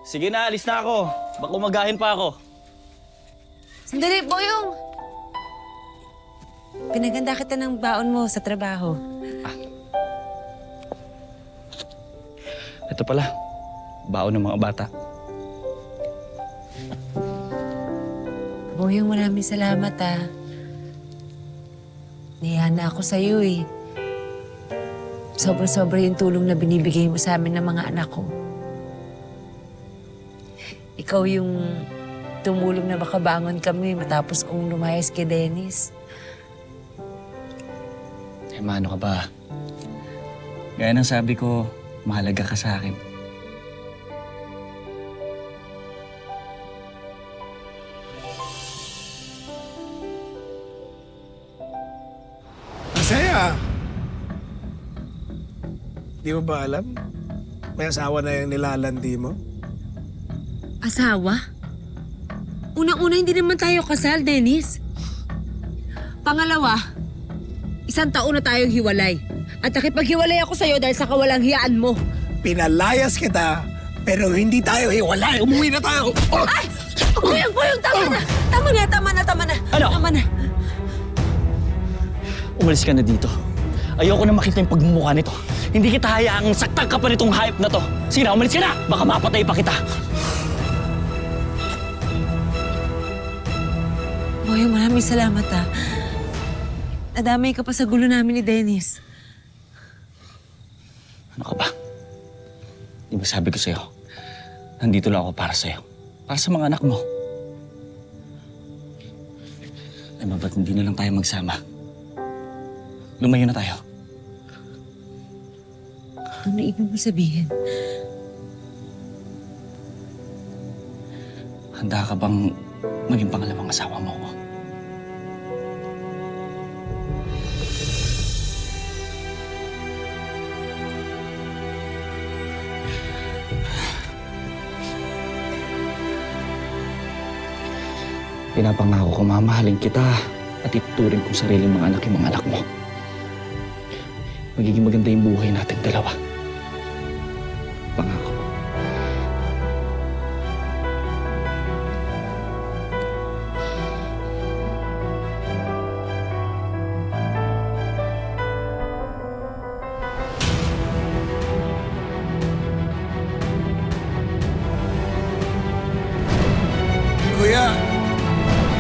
Sige na, alis na ako. Baka umagahin pa ako. Sandali, Boyong! Pinaganda kita ng baon mo sa trabaho. Ito pala, baon ng mga bata. Boyong, maraming salamat Nahiya na ako sa'yo Sobra-sobra yung tulong na binibigay mo sa amin ng mga anak ko. Ikaw yung tumulong na makabangon kami matapos kong lumayas kay Dennis. Mano ka ba? Gaya ng sabi ko, mahalaga ka sa akin. Masaya. Di mo ba alam? May asawa na yung nilalandi mo. Asawa? Unang-una, hindi naman tayo kasal, Dennis. Pangalawa, 1 taon na tayong hiwalay. At nakipaghiwalay ako sa'yo dahil sa kawalang hiyaan mo. Pinalayas kita, pero hindi tayo hiwalay. Umuwi na tayo. Oh! Ay! Boyong, tama na! Tama na! Ano? Tama na! Umalis ka na dito. Ayoko na makita yung pagmumukha nito. Hindi kita hayaang saktan ka pa nitong hype na to. Sige na, umalis ka na! Baka mapatay pa kita. Boyong, maraming salamat Nadamay ka pa sa gulo namin ni Dennis. Ano ka ba? Di ba sabi ko sa'yo, nandito lang ako para sa'yo. Para sa mga anak mo. Ay, ba't hindi na lang tayo magsama? Lumayo na tayo. Ano ibig mo sabihin? Handa ka bang maging pangalawang asawa mo ko? Pinapangako ko, mamahalin kita at ituturing kong sariling mga anak yung mga anak mo. Magiging maganda yung buhay natin dalawa.